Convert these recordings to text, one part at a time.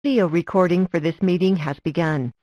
Audio recording for this meeting has begun.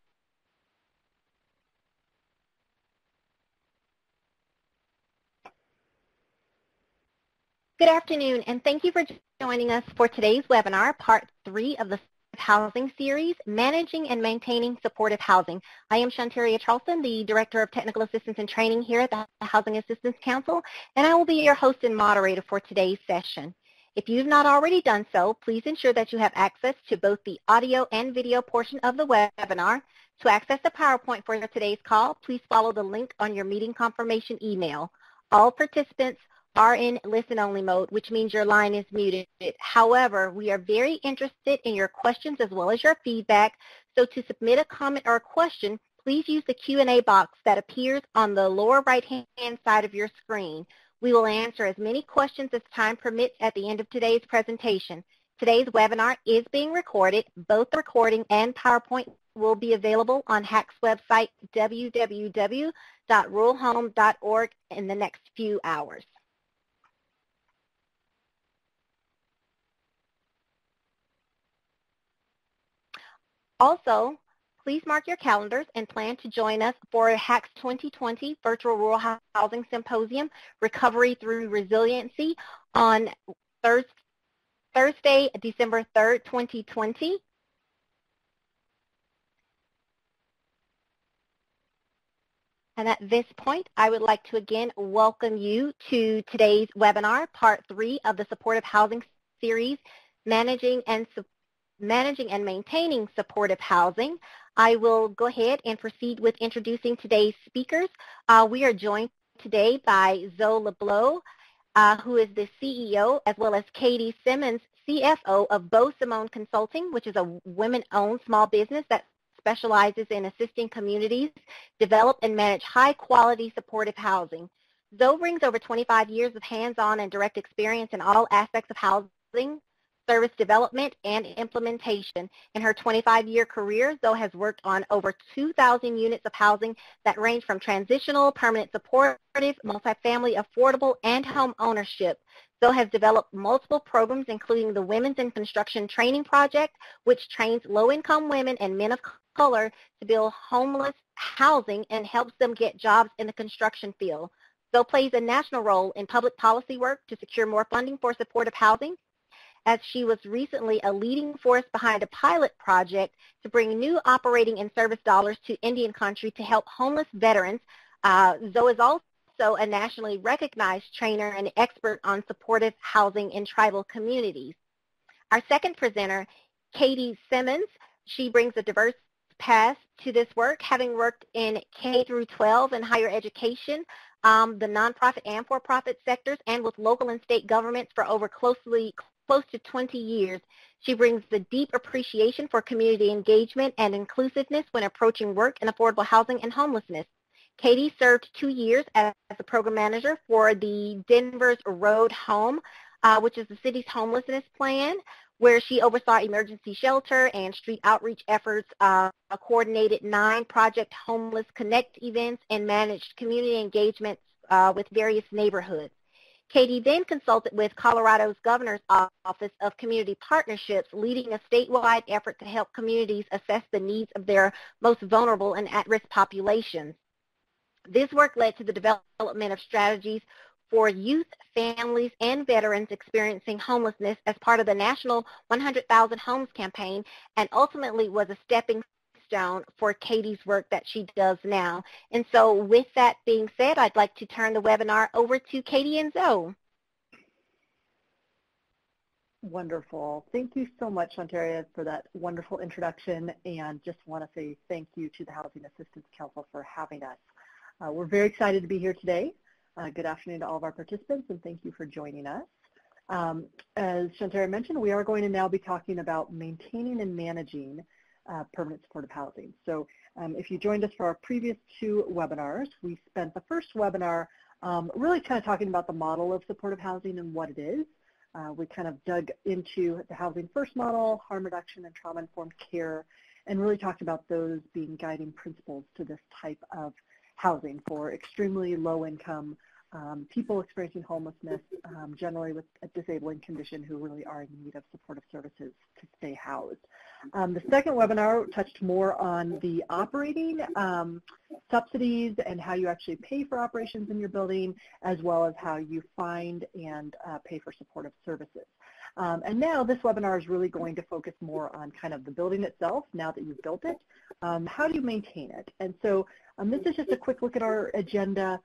Good afternoon, and thank you for joining us for today's webinar, part 3 of the Housing Series, Managing and Maintaining Supportive Housing. I am Shantaria Charleston, the Director of Technical Assistance and Training here at the Housing Assistance Council, and I will be your host and moderator for today's session. If you've not already done so, please ensure that you have access to both the audio and video portion of the webinar. To access the PowerPoint for today's call, please follow the link on your meeting confirmation email. All participants are in listen-only mode, which means your line is muted. However, we are very interested in your questions as well as your feedback, so to submit a comment or a question, please use the Q&A box that appears on the lower right-hand side of your screen. We will answer as many questions as time permits at the end of today's presentation. Today's webinar is being recorded. Both the recording and PowerPoint will be available on HAC's website, www.ruralhome.org, in the next few hours. Also, please mark your calendars and plan to join us for HAC's 2020 Virtual Rural Housing Symposium, Recovery Through Resiliency, on Thursday, December 3rd, 2020. And at this point, I would like to again welcome you to today's webinar, part 3 of the Supportive Housing Series, Managing and Maintaining Supportive Housing. I will go ahead and proceed with introducing today's speakers. We are joined today by Zoe LeBlanc, who is the CEO, as well as Katie Simmons, CFO of Beau Simone Consulting, which is a women-owned small business that specializes in assisting communities develop and manage high-quality supportive housing. Zoe brings over 25 years of hands-on and direct experience in all aspects of housing, service development, and implementation. In her 25-year career, Zoe has worked on over 2,000 units of housing that range from transitional, permanent supportive, multifamily, affordable, and home ownership. Zoe has developed multiple programs, including the Women's in Construction Training Project, which trains low-income women and men of color to build homeless housing and helps them get jobs in the construction field. Zoe plays a national role in public policy work to secure more funding for supportive housing, as she was recently a leading force behind a pilot project to bring new operating and service dollars to Indian country to help homeless veterans. Zoe is also a nationally recognized trainer and expert on supportive housing in tribal communities. Our second presenter, Katie Simmons, she brings a diverse past to this work, having worked in K-12 and higher education, the nonprofit and for-profit sectors, and with local and state governments for over close to 20 years. She brings the deep appreciation for community engagement and inclusiveness when approaching work in affordable housing and homelessness. Katie served 2 years as a program manager for the Denver's Road Home, which is the city's homelessness plan, where she oversaw emergency shelter and street outreach efforts, coordinated 9 Project Homeless Connect events, and managed community engagements with various neighborhoods. Katie then consulted with Colorado's Governor's Office of Community Partnerships, leading a statewide effort to help communities assess the needs of their most vulnerable and at-risk populations. This work led to the development of strategies for youth, families, and veterans experiencing homelessness as part of the national 100,000 Homes campaign, and ultimately was a stepping stone for Katie's work that she does now. And so with that being said, I'd like to turn the webinar over to Katie and Zoe. Wonderful. Thank you so much, Shantaria, for that wonderful introduction, and just want to say thank you to the Housing Assistance Council for having us. We're very excited to be here today. Good afternoon to all of our participants, and thank you for joining us. As Shantaria mentioned, we are going to now be talking about maintaining and managing permanent supportive housing. So if you joined us for our previous 2 webinars, we spent the first webinar really kind of talking about the model of supportive housing and what it is. We kind of dug into the Housing First model, harm reduction, and trauma-informed care, and really talked about those being guiding principles to this type of housing for extremely low-income people experiencing homelessness, generally with a disabling condition, who really are in need of supportive services to stay housed. The second webinar touched more on the operating subsidies and how you actually pay for operations in your building, as well as how you find and pay for supportive services. And now this webinar is really going to focus more on kind of the building itself, now that you've built it. How do you maintain it? And so this is just a quick look at our agenda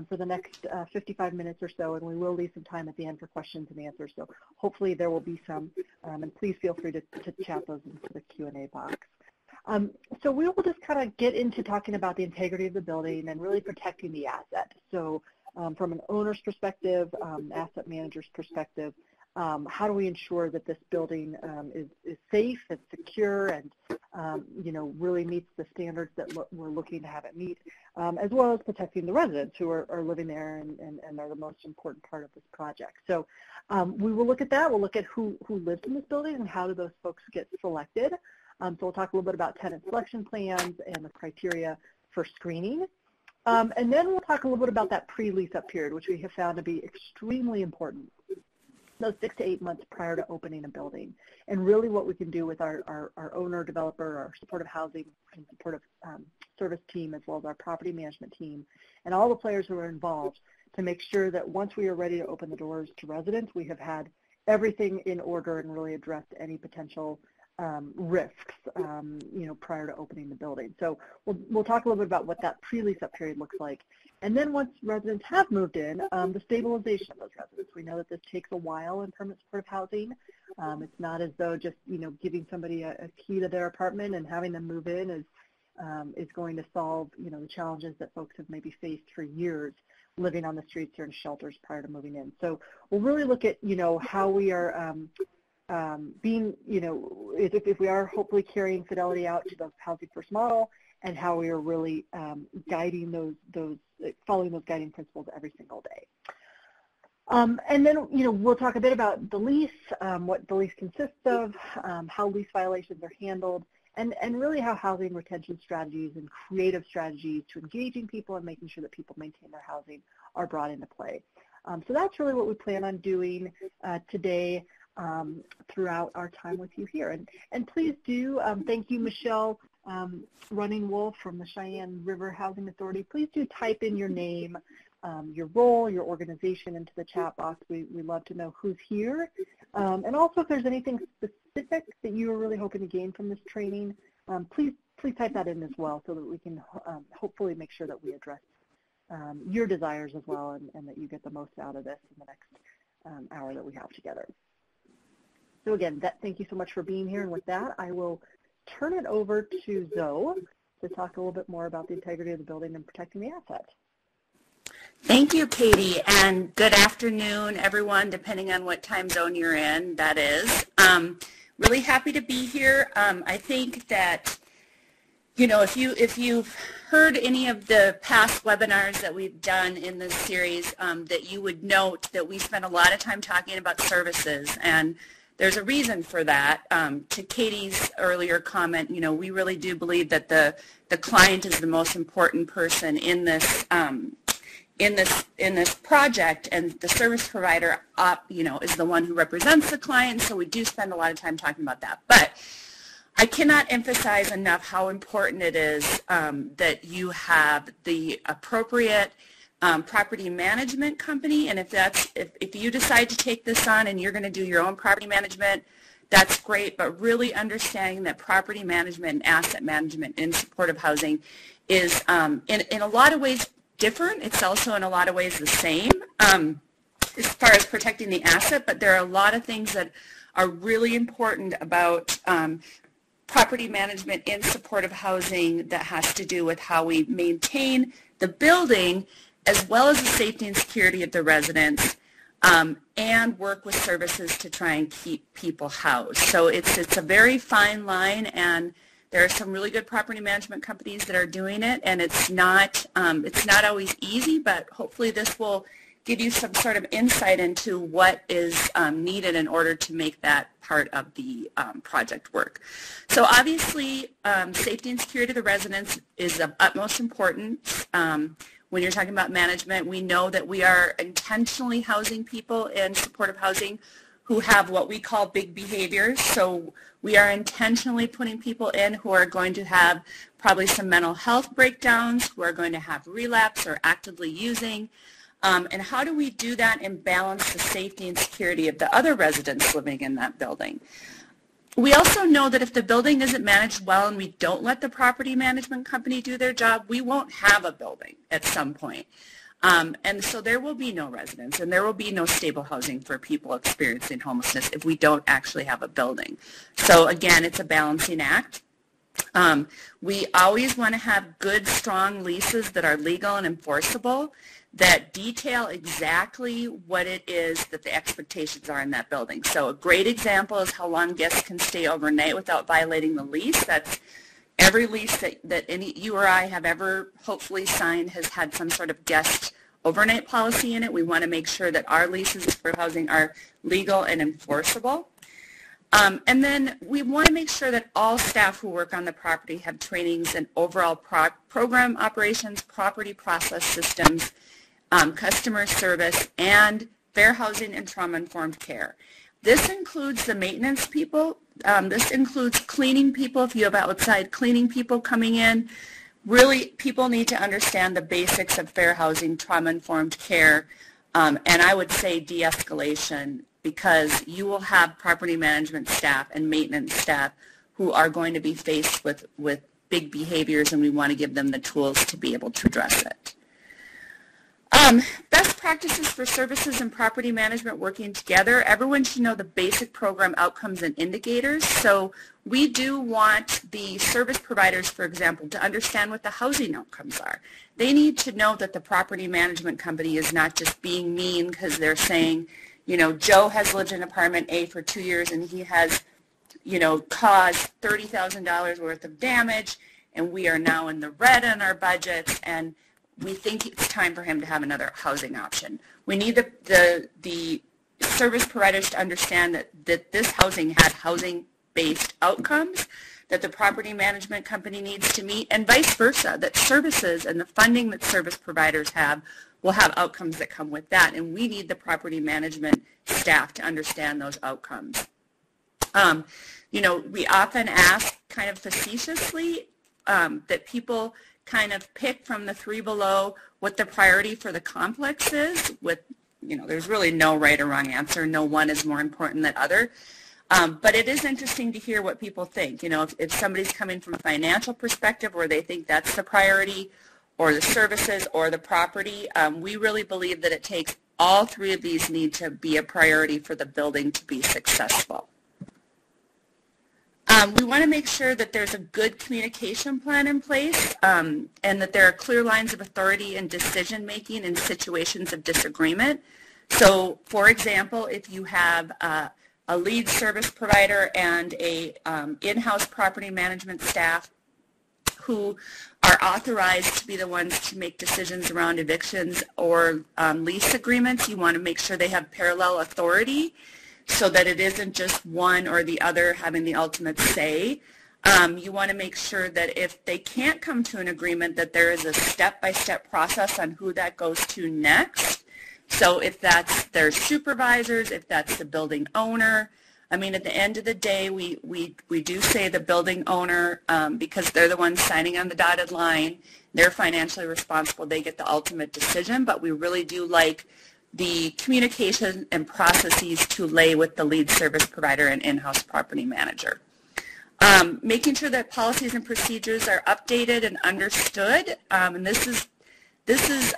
for the next 55 minutes or so, and we will leave some time at the end for questions and answers. So hopefully there will be some, and please feel free to chat those into the Q&A box. So we will just kind of get into talking about the integrity of the building and really protecting the asset. So from an owner's perspective, asset manager's perspective, how do we ensure that this building is safe and secure and you know, really meets the standards that we're looking to have it meet, as well as protecting the residents who are living there and are the most important part of this project. So we will look at that. We'll look at who lives in this building and how do those folks get selected. So we'll talk a little bit about tenant selection plans and the criteria for screening. And then we'll talk a little bit about that pre-lease-up period, which we have found to be extremely important, those 6 to 8 months prior to opening a building, and really what we can do with our owner, developer, our supportive housing and supportive service team, as well as our property management team, and all the players who are involved to make sure that once we are ready to open the doors to residents, we have had everything in order and really addressed any potential risks, you know, prior to opening the building. So we'll talk a little bit about what that pre-lease-up period looks like. And then once residents have moved in, the stabilization of those residents. We know that this takes a while in permanent supportive housing. It's not as though just, you know, giving somebody a key to their apartment and having them move in is going to solve, you know, the challenges that folks have maybe faced for years living on the streets or in shelters prior to moving in. So we'll really look at, you know, how we are being, you know, if we are hopefully carrying Fidelity out to the Housing First model, and how we are really guiding following those guiding principles every single day. And then, you know, we'll talk a bit about the lease, what the lease consists of, how lease violations are handled, and really how housing retention strategies and creative strategies to engaging people and making sure that people maintain their housing are brought into play. So that's really what we plan on doing today throughout our time with you here. And please do, thank you, Michelle, Running Wolf from the Cheyenne River Housing Authority. Please do type in your name, your role, your organization into the chat box. We love to know who's here. And also if there's anything specific that you are really hoping to gain from this training, please type that in as well so that we can hopefully make sure that we address your desires as well and that you get the most out of this in the next hour that we have together. So again, thank you so much for being here. And with that, I will turn it over to Zoe to talk a little bit more about the integrity of the building and protecting the asset. Thank you, Katie, and good afternoon, everyone, depending on what time zone you're in, that is. Really happy to be here. I think that, you know, if you've heard any of the past webinars that we've done in this series, that you would note that we spend a lot of time talking about services, and there's a reason for that. To Katie's earlier comment, you know, we really do believe that the client is the most important person in this project, and the service provider, you know, is the one who represents the client. So we do spend a lot of time talking about that. But I cannot emphasize enough how important it is that you have the appropriate property management company, and if you decide to take this on and you're going to do your own property management, that's great, but really understanding that property management and asset management in supportive housing is in a lot of ways different. It's also in a lot of ways the same as far as protecting the asset, but there are a lot of things that are really important about property management in supportive housing that has to do with how we maintain the building as well as the safety and security of the residents, and work with services to try and keep people housed. So it's a very fine line, and there are some really good property management companies that are doing it, and it's not always easy, but hopefully this will give you some sort of insight into what is needed in order to make that part of the project work. So obviously, safety and security of the residents is of utmost importance. When you're talking about management, we know that we are intentionally housing people in supportive housing who have what we call big behaviors. So we are intentionally putting people in who are going to have probably some mental health breakdowns, who are going to have relapse or actively using. And how do we do that and balance the safety and security of the other residents living in that building? We also know that if the building isn't managed well and we don't let the property management company do their job, we won't have a building at some point. And so there will be no residents and there will be no stable housing for people experiencing homelessness if we don't actually have a building. So again, it's a balancing act. We always want to have good, strong leases that are legal and enforceable, that detail exactly what it is that the expectations are in that building. So a great example is how long guests can stay overnight without violating the lease. That's every lease that any you or I have ever hopefully signed has had some sort of guest overnight policy in it. We want to make sure that our leases for housing are legal and enforceable. And then we want to make sure that all staff who work on the property have trainings in overall program operations, property process systems, customer service, and fair housing and trauma-informed care. This includes the maintenance people. This includes cleaning people. If you have outside cleaning people coming in, really people need to understand the basics of fair housing, trauma-informed care, and I would say de-escalation, because you will have property management staff and maintenance staff who are going to be faced with big behaviors, and we want to give them the tools to be able to address it. Best practices for services and property management working together. Everyone should know the basic program outcomes and indicators. So we do want the service providers, for example, to understand what the housing outcomes are. They need to know that the property management company is not just being mean because they're saying, you know, Joe has lived in apartment A for 2 years and he has, you know, caused $30,000 worth of damage, and we are now in the red on our budgets, and we think it's time for him to have another housing option. We need the service providers to understand that this housing had housing-based outcomes that the property management company needs to meet, and vice versa, that services and the funding that service providers have will have outcomes that come with that, and we need the property management staff to understand those outcomes. You know, we often ask kind of facetiously that people kind of pick from the three below what the priority for the complex is. With, you know, there's really no right or wrong answer. No one is more important than other. But it is interesting to hear what people think. You know, if somebody's coming from a financial perspective where they think that's the priority, or the services, or the property, we really believe that it takes all three of these need to be a priority for the building to be successful. We want to make sure that there's a good communication plan in place, and that there are clear lines of authority and decision-making in situations of disagreement. So, for example, if you have a lead service provider and a in-house property management staff who are authorized to be the ones to make decisions around evictions or lease agreements, you want to make sure they have parallel authority, so that it isn't just one or the other having the ultimate say. You want to make sure that if they can't come to an agreement, that there is a step-by-step process on who that goes to next. So if that's their supervisors, if that's the building owner, I mean, at the end of the day, we do say the building owner, because they're the ones signing on the dotted line, they're financially responsible, they get the ultimate decision, but we really do like the communication and processes to lay with the lead service provider and in-house property manager. Making sure that policies and procedures are updated and understood, and this is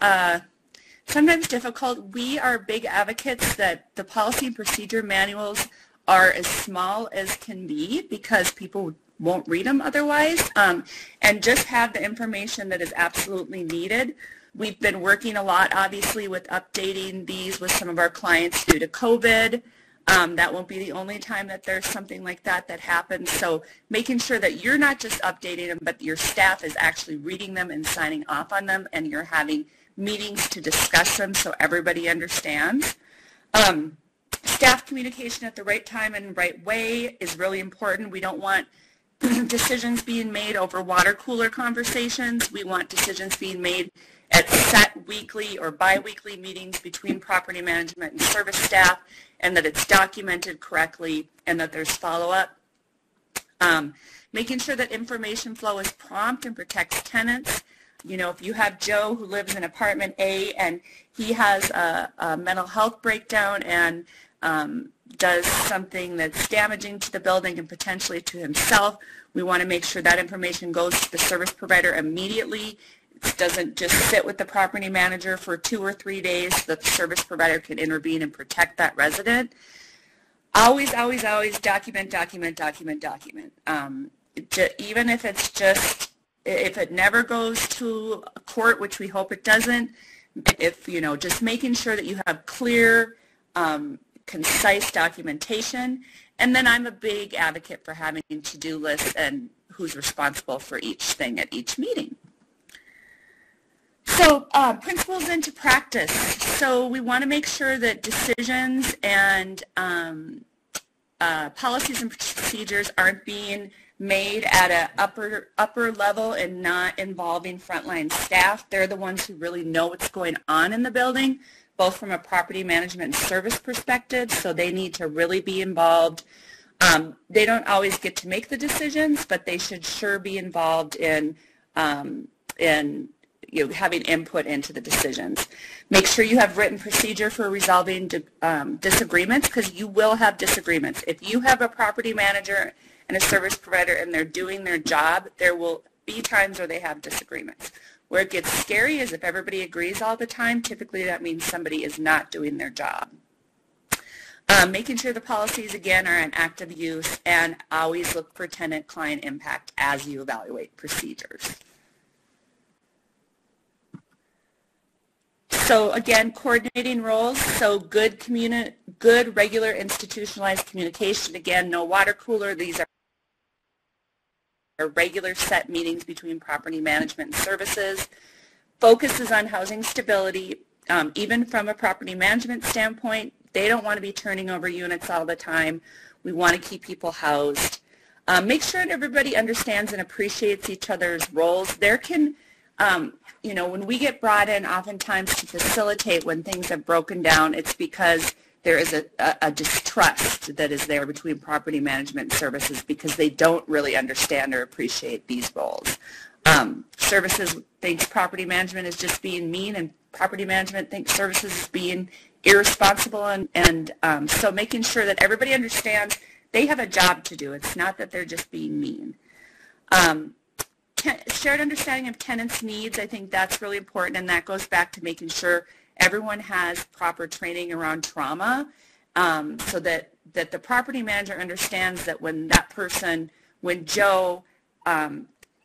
sometimes difficult. We are big advocates that the policy and procedure manuals are as small as can be because people won't read them otherwise, and just have the information that is absolutely needed. We've been working a lot, obviously, with updating these with some of our clients due to COVID. That won't be the only time that there's something like that happens. So making sure that you're not just updating them, but your staff is actually reading them and signing off on them, and you're having meetings to discuss them so everybody understands. Staff communication at the right time and right way is really important. We don't want decisions being made over water cooler conversations. We want decisions being made at set weekly or biweekly meetings between property management and service staff, and that it's documented correctly and that there's follow-up. Making sure that information flow is prompt and protects tenants. You know, if you have Joe who lives in apartment A and he has a mental health breakdown and does something that's damaging to the building and potentially to himself, we want to make sure that information goes to the service provider immediately. It doesn't just sit with the property manager for 2 or 3 days so that the service provider can intervene and protect that resident. Always, always, always document, document, document, document. Even if it's just, if it never goes to a court, which we hope it doesn't, if, you know, just making sure that you have clear, concise documentation. And then I'm a big advocate for having to-do lists and who's responsible for each thing at each meeting. So principles into practice. So we want to make sure that decisions and policies and procedures aren't being made at an upper level and not involving frontline staff. They're the ones who really know what's going on in the building, both from a property management and service perspective, so they need to really be involved. They don't always get to make the decisions, but they should sure be involved in you know, having input into the decisions. Make sure you have written procedure for resolving disagreements, because you will have disagreements. If you have a property manager and a service provider and they're doing their job, there will be times where they have disagreements. Where it gets scary is if everybody agrees all the time. Typically that means somebody is not doing their job. Making sure the policies, again, are in active use, and always look for tenant-client impact as you evaluate procedures. So again, coordinating roles, so good regular institutionalized communication. Again, no water cooler. These are regular set meetings between property management and services. Focuses on housing stability. Even from a property management standpoint, they don't want to be turning over units all the time. We want to keep people housed. Make sure that everybody understands and appreciates each other's roles. There can, you know, when we get brought in oftentimes to facilitate when things have broken down, it's because there is a distrust that is there between property management and services because they don't really understand or appreciate these roles. Services thinks property management is just being mean, and property management thinks services is being irresponsible, and so making sure that everybody understands they have a job to do. It's not that they're just being mean. Shared understanding of tenants' needs, I think that's really important, and that goes back to making sure everyone has proper training around trauma, so that the property manager understands that when that person, when Joe,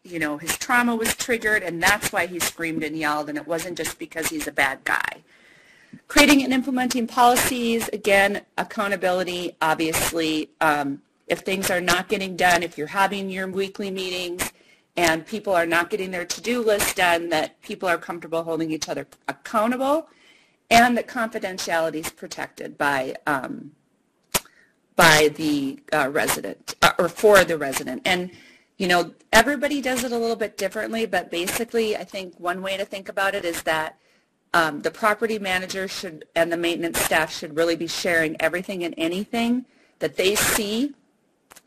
you know, his trauma was triggered, and that's why he screamed and yelled, and it wasn't just because he's a bad guy. Creating and implementing policies, again, accountability, obviously. If things are not getting done, if you're having your weekly meetings and people are not getting their to-do list done, that people are comfortable holding each other accountable, and that confidentiality is protected by the resident, or for the resident. And you know, everybody does it a little bit differently, but basically I think one way to think about it is that the property manager should, and the maintenance staff should really be sharing everything and anything that they see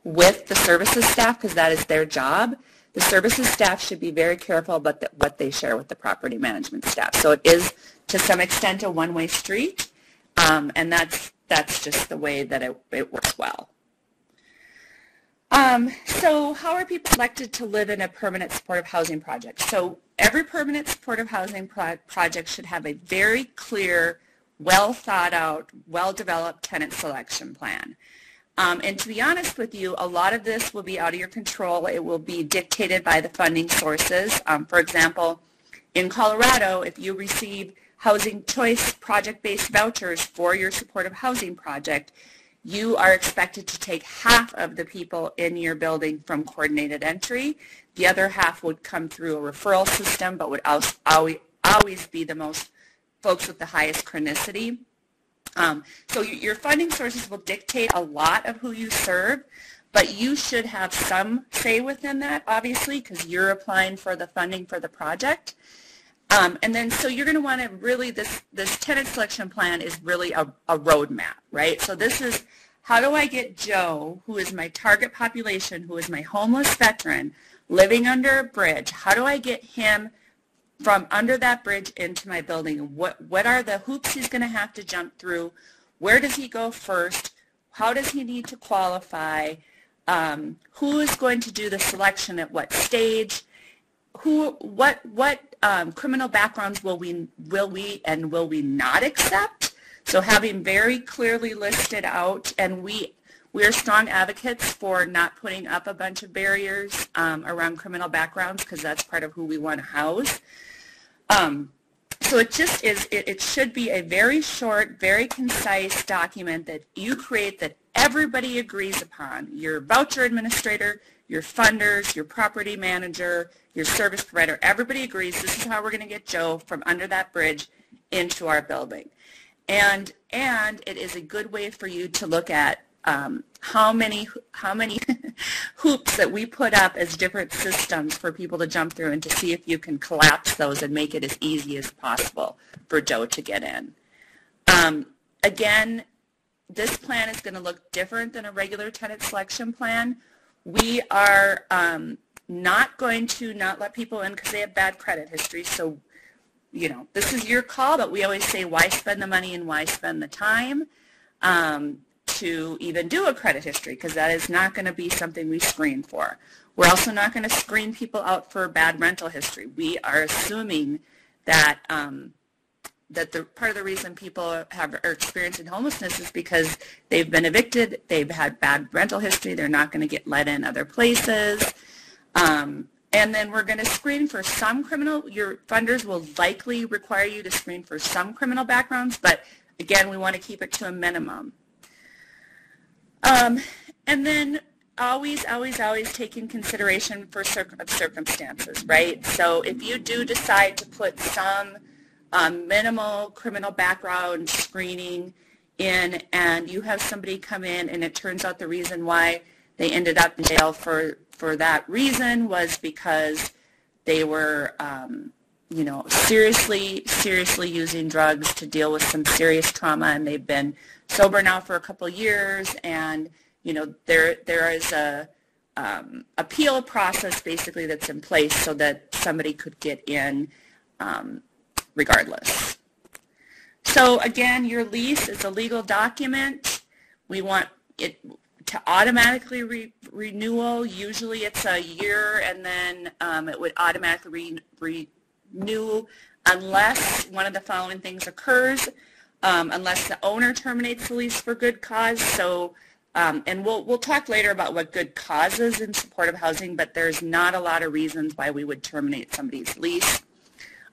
with the services staff, because that is their job. The services staff should be very careful about what they share with the property management staff. So it is, to some extent, a one-way street, and that's just the way that it works well. So how are people selected to live in a permanent supportive housing project? So every permanent supportive housing project should have a very clear, well thought out, well-developed tenant selection plan. And to be honest with you, a lot of this will be out of your control. It will be dictated by the funding sources. For example, in Colorado, if you receive Housing Choice project-based vouchers for your supportive housing project, you are expected to take half of the people in your building from coordinated entry. The other half would come through a referral system, but would always be the most folks with the highest chronicity. So your funding sources will dictate a lot of who you serve, but you should have some say within that, obviously, because you're applying for the funding for the project. And then so you're going to want to really, this tenant selection plan is really a roadmap, right? So this is, how do I get Joe, who is my target population, who is my homeless veteran, living under a bridge, how do I get him from under that bridge into my building? What are the hoops he's going to have to jump through? Where does he go first? How does he need to qualify? Who is going to do the selection at what stage? What criminal backgrounds will we not accept? So having very clearly listed out, and we are strong advocates for not putting up a bunch of barriers around criminal backgrounds, because that's part of who we want to house. So it just is, it should be a very short, very concise document that you create that everybody agrees upon. Your voucher administrator, your funders, your property manager, your service provider, everybody agrees this is how we're going to get Joe from under that bridge into our building. And it is a good way for you to look at how many hoops that we put up as different systems for people to jump through, and to see if you can collapse those and make it as easy as possible for Joe to get in. Again, this plan is going to look different than a regular tenant selection plan. We are not going to not let people in because they have bad credit history. So, you know, this is your call, but we always say, why spend the money and why spend the time to even do a credit history, because that is not going to be something we screen for. We're also not going to screen people out for bad rental history. We are assuming that that the part of the reason people are experiencing homelessness is because they've been evicted, they've had bad rental history, they're not going to get let in other places. And then we're going to screen for some criminal. Your funders will likely require you to screen for some criminal backgrounds, but again, we want to keep it to a minimum. And then always take in consideration for circumstances, right? So if you do decide to put some minimal criminal background screening in, and you have somebody come in and it turns out the reason why they ended up in jail for that reason was because they were you know, seriously using drugs to deal with some serious trauma, and they've been sober now for a couple years, and you know, there is a appeal process basically that's in place so that somebody could get in regardless. So again, your lease is a legal document. We want it to automatically renewal. Usually it's a year, and then it would automatically renew unless one of the following things occurs, unless the owner terminates the lease for good cause. So, and we'll talk later about what good cause is in supportive housing, but there's not a lot of reasons why we would terminate somebody's lease.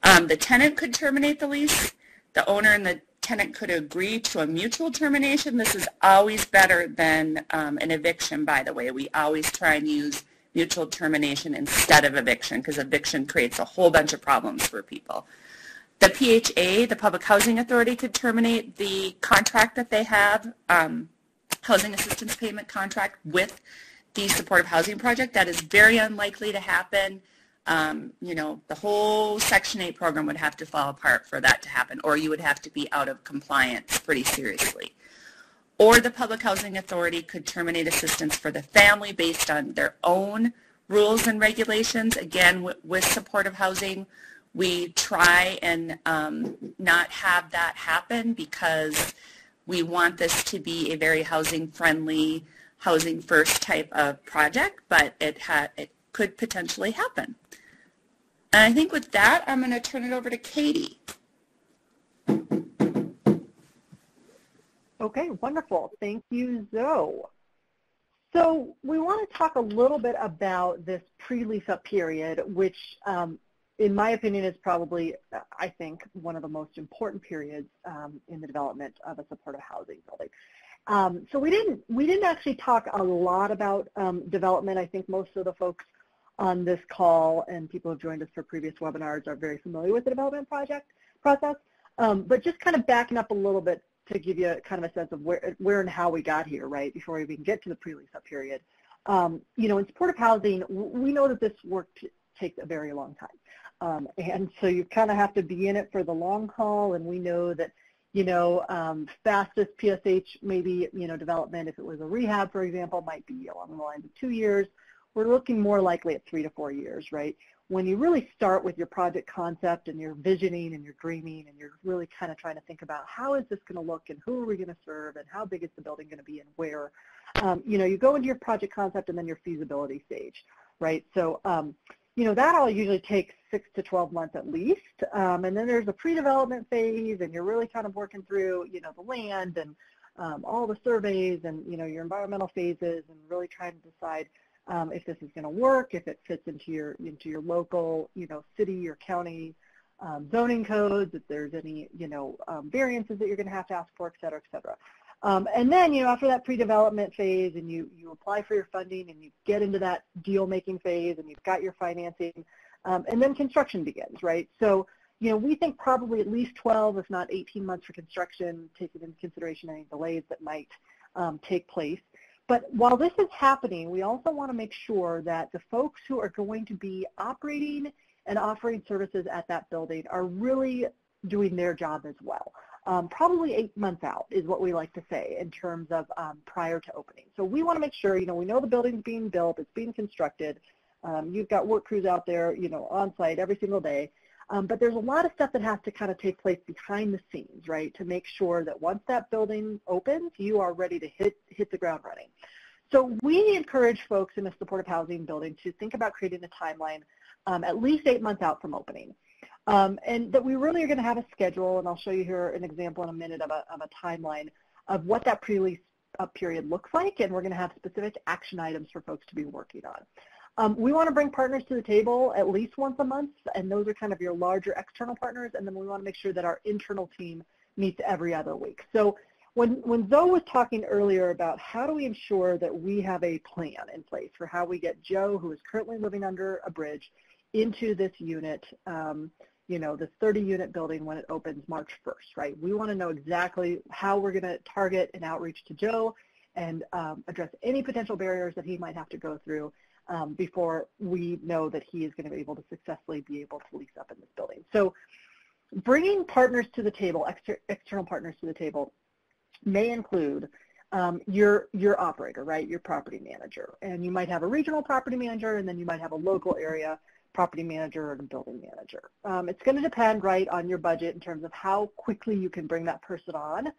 The tenant could terminate the lease. The owner and the tenant could agree to a mutual termination. This is always better than an eviction, by the way. We always try and use mutual termination instead of eviction, because eviction creates a whole bunch of problems for people. The PHA, the Public Housing Authority, could terminate the contract that they have, housing assistance payment contract with the supportive housing project. That is very unlikely to happen. You know, the whole Section 8 program would have to fall apart for that to happen, or you would have to be out of compliance pretty seriously. Or the Public Housing Authority could terminate assistance for the family based on their own rules and regulations. Again, with supportive housing, we try and not have that happen, because we want this to be a very housing-friendly, housing-first type of project, but it could potentially happen. And I think with that, I'm going to turn it over to Katie. Okay, wonderful. Thank you, Zoe. So we want to talk a little bit about this pre-lease-up period, which in my opinion is probably, I think, one of the most important periods in the development of a supportive housing building. So we didn't actually talk a lot about development. I think most of the folks on this call and people who have joined us for previous webinars are very familiar with the development process. But just kind of backing up a little bit to give you kind of a sense of where and how we got here, right, before we even get to the pre-lease-up period. You know, in supportive housing, we know that this work takes a very long time. And so you kind of have to be in it for the long haul, and we know that, you know, fastest PSH maybe, you know, development, if it was a rehab, for example, might be along the lines of 2 years. We're looking more likely at 3 to 4 years, right? When you really start with your project concept and you're visioning and you're dreaming and you're really kind of trying to think about how is this going to look and who are we going to serve and how big is the building going to be and where, you know, you go into your project concept and then your feasibility stage, right? So, you know, that all usually takes 6 to 12 months at least. And then there's a pre-development phase, and you're really kind of working through, you know, the land and all the surveys and, you know, your environmental phases and really trying to decide if this is going to work, if it fits into your local, you know, city or county zoning codes, if there's any, you know, variances that you're going to have to ask for, et cetera, et cetera. And then, you know, after that pre-development phase and you apply for your funding and you get into that deal-making phase and you've got your financing, and then construction begins, right? So, you know, we think probably at least 12, if not 18 months for construction, taking into consideration any delays that might take place. But while this is happening, we also want to make sure that the folks who are going to be operating and offering services at that building are really doing their job as well. Probably 8 months out is what we like to say in terms of prior to opening. So we want to make sure, you know, we know the building's being built, it's being constructed. You've got work crews out there, you know, on site every single day. But there's a lot of stuff that has to kind of take place behind the scenes, right, to make sure that once that building opens, you are ready to hit the ground running. So we encourage folks in a supportive housing building to think about creating a timeline at least 8 months out from opening. And that we really are going to have a schedule, and I'll show you here an example in a minute of a timeline of what that pre-lease period looks like, and we're going to have specific action items for folks to be working on. We want to bring partners to the table at least once a month, and those are kind of your larger external partners, and then we want to make sure that our internal team meets every other week. So when Zoe was talking earlier about how do we ensure that we have a plan in place for how we get Joe, who is currently living under a bridge, into this unit, you know, this 30-unit building when it opens March 1st, right? We want to know exactly how we're going to target and outreach to Joe and address any potential barriers that he might have to go through before we know that he is going to be able to successfully be able to lease up in this building. So bringing partners to the table, external partners to the table, may include your operator, right, your property manager. And you might have a regional property manager, and then you might have a local area property manager or a building manager. It's going to depend, right, on your budget in terms of how quickly you can bring that person on.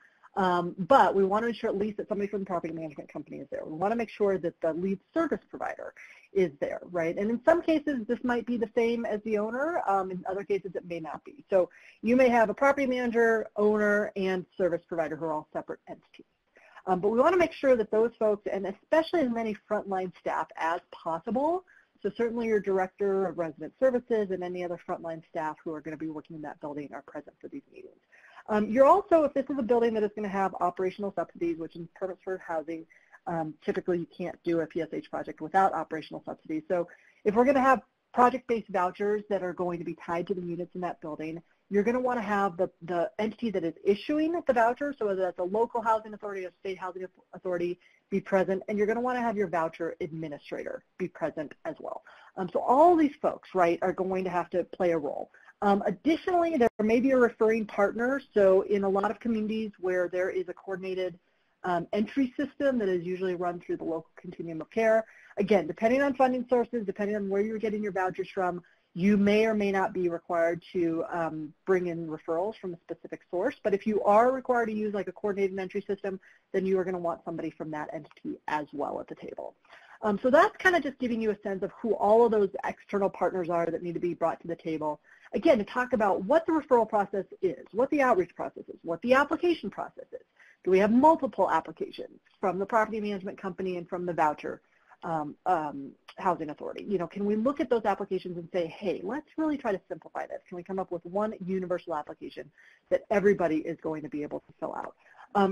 But we want to ensure at least that somebody from the property management company is there. We want to make sure that the lead service provider is there, right? And in some cases, this might be the same as the owner. In other cases, it may not be. So you may have a property manager, owner, and service provider who are all separate entities. But we want to make sure that those folks, and especially as many frontline staff as possible, so certainly your director of resident services and any other frontline staff who are going to be working in that building are present for these meetings. You're also, if this is a building that is going to have operational subsidies, which in permits for housing, typically you can't do a PSH project without operational subsidies. So if we're going to have project-based vouchers that are going to be tied to the units in that building, you're going to want to have the entity that is issuing the voucher, so whether that's a local housing authority or state housing authority, be present, and you're going to want to have your voucher administrator be present as well. So all these folks, right, are going to have to play a role. Additionally, there may be a referring partner. So in a lot of communities where there is a coordinated entry system that is usually run through the local continuum of care, again, depending on funding sources, depending on where you're getting your vouchers from, you may or may not be required to bring in referrals from a specific source. But if you are required to use like a coordinated entry system, then you are going to want somebody from that entity as well at the table. So that's kind of just giving you a sense of who all of those external partners are that need to be brought to the table. Again, to talk about what the referral process is, what the outreach process is, what the application process is. Do we have multiple applications from the property management company and from the voucher housing authority? You know, can we look at those applications and say, hey, let's really try to simplify this. Can we come up with one universal application that everybody is going to be able to fill out?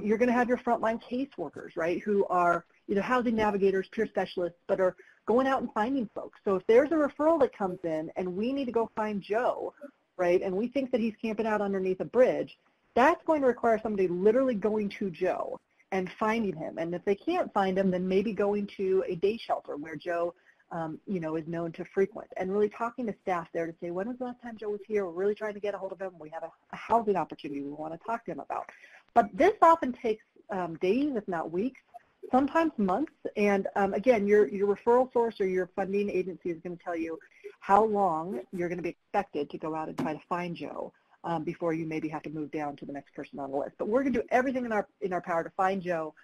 You're going to have your frontline caseworkers, right, who are either housing navigators, peer specialists, but are going out and finding folks. So if there's a referral that comes in and we need to go find Joe, right, and we think that he's camping out underneath a bridge, that's going to require somebody literally going to Joe and finding him. And if they can't find him, then maybe going to a day shelter where Joe is known to frequent, and really talking to staff there to say, when was the last time Joe was here? We're really trying to get a hold of him. We have a housing opportunity we want to talk to him about. But this often takes days, if not weeks, sometimes months. And again, your referral source or your funding agency is going to tell you how long you're going to be expected to go out and try to find Joe before you maybe have to move down to the next person on the list. But we're going to do everything in our power to find Joe,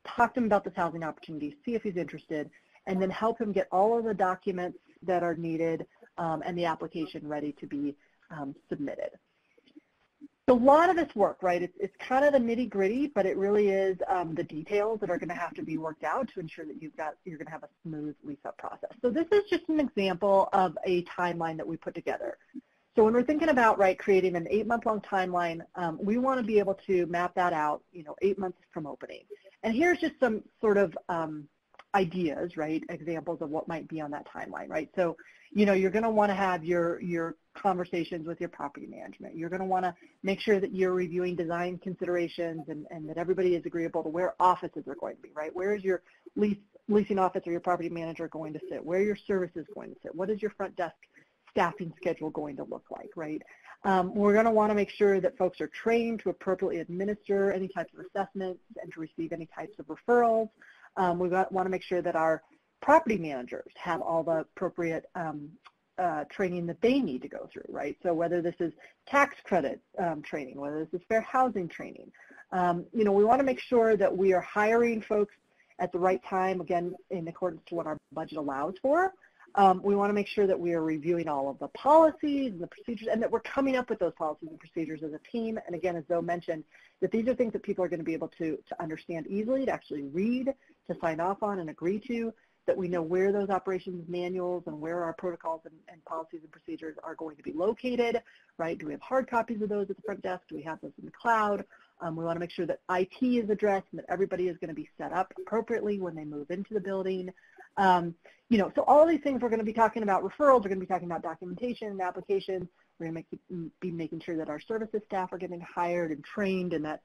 talk to him about this housing opportunity, see if he's interested, and then help him get all of the documents that are needed and the application ready to be submitted. So a lot of this work, right, it's kind of the nitty-gritty, but it really is the details that are going to have to be worked out to ensure that you're going to have a smooth lease-up process. So this is just an example of a timeline that we put together. So when we're thinking about, right, creating an 8-month-long timeline, we want to be able to map that out, 8 months from opening. And here's just some sort of ideas, right, examples of what might be on that timeline, right? So, you're going to want to have your conversations with your property management. You're going to want to make sure that you're reviewing design considerations and that everybody is agreeable to where offices are going to be, right? Where is your leasing office or your property manager going to sit? Where are your services going to sit? What is your front desk staffing schedule going to look like, right? We're going to want to make sure that folks are trained to appropriately administer any types of assessments and to receive any types of referrals. We want to make sure that our property managers have all the appropriate training that they need to go through, right? So whether this is tax credit training, whether this is fair housing training, we want to make sure that we are hiring folks at the right time, again, in accordance to what our budget allows for. We want to make sure that we are reviewing all of the policies and the procedures and that we're coming up with those policies and procedures as a team. And again, as Zoe mentioned, that these are things that people are going to be able to understand easily, to actually read, to sign off on and agree to, that we know where those operations manuals and where our protocols and policies and procedures are going to be located, right? Do we have hard copies of those at the front desk? Do we have those in the cloud? We want to make sure that IT is addressed and that everybody is going to be set up appropriately when they move into the building. So all these things we're going to be talking about referrals, we're going to be talking about documentation and applications. We're going to be making sure that our services staff are getting hired and trained and that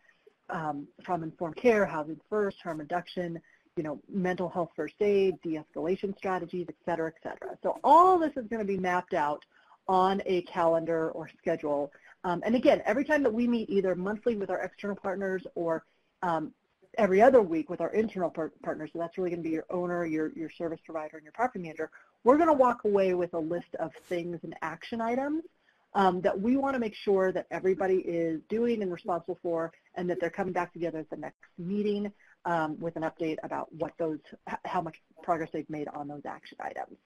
trauma-informed care, housing first, harm reduction, mental health first aid, de-escalation strategies, et cetera, et cetera. So all this is going to be mapped out on a calendar or schedule. And again, every time that we meet either monthly with our external partners or every other week with our internal partners, so that's really going to be your owner, your service provider, and your property manager, we're going to walk away with a list of things and action items that we want to make sure that everybody is doing and responsible for, and that they're coming back together at the next meeting with an update about how much progress they've made on those action items.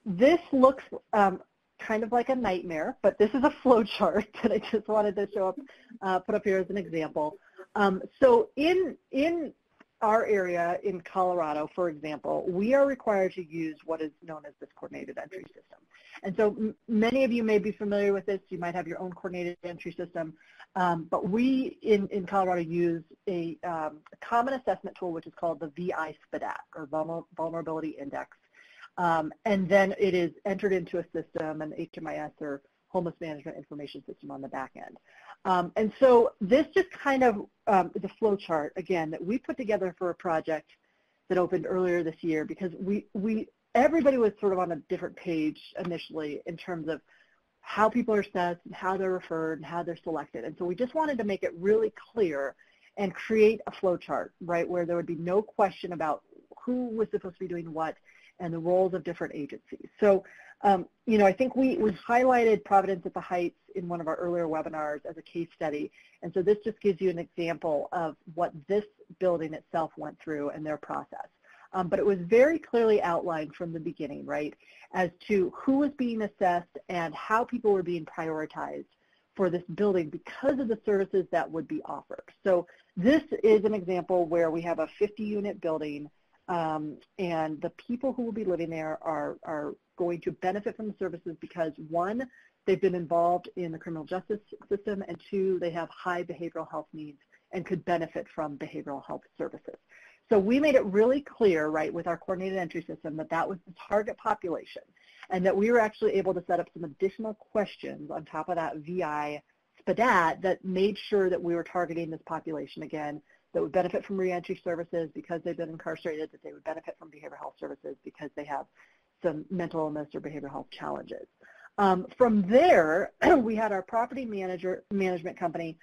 This looks kind of like a nightmare, but this is a flow chart that I just wanted to put up here as an example. So in our area in Colorado, for example, we are required to use what is known as this coordinated entry system. And so many of you may be familiar with this. You might have your own coordinated entry system. But we in Colorado use a common assessment tool, which is called the VI-SPDAT, or Vulnerability Index. And then it is entered into a system, an HMIS or Homeless Management Information System on the back end. And so this just kind of is a flow chart, again, that we put together for a project that opened earlier this year because everybody was sort of on a different page initially in terms of how people are assessed and how they're referred and how they're selected. And so we just wanted to make it really clear and create a flow chart, right, where there would be no question about who was supposed to be doing what and the roles of different agencies. So, I think we highlighted Providence at the Heights in one of our earlier webinars as a case study. And so this just gives you an example of what this building itself went through and their process. But it was very clearly outlined from the beginning, right, as to who was being assessed and how people were being prioritized for this building because of the services that would be offered. So this is an example where we have a 50-unit building and the people who will be living there are going to benefit from the services because, one, they've been involved in the criminal justice system, and two, they have high behavioral health needs and could benefit from behavioral health services. So we made it really clear, right, with our coordinated entry system that was the target population and that we were actually able to set up some additional questions on top of that VI SPDAT that made sure that we were targeting this population again, that would benefit from reentry services because they've been incarcerated, that they would benefit from behavioral health services because they have some mental illness or behavioral health challenges. From there, we had our property management company.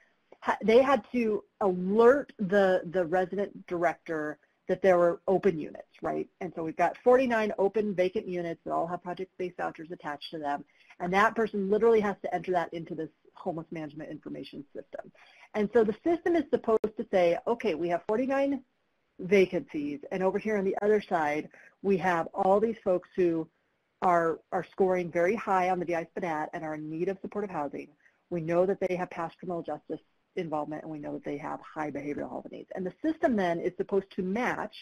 They had to alert the resident director that there were open units, right? And so we've got 49 open vacant units that all have project-based vouchers attached to them. And that person literally has to enter that into this homeless management information system. And so the system is supposed to say, okay, we have 49 vacancies, and over here on the other side, we have all these folks who are scoring very high on the DI-SPDAT and are in need of supportive housing. We know that they have past criminal justice involvement, and we know that they have high behavioral health needs. And the system then is supposed to match,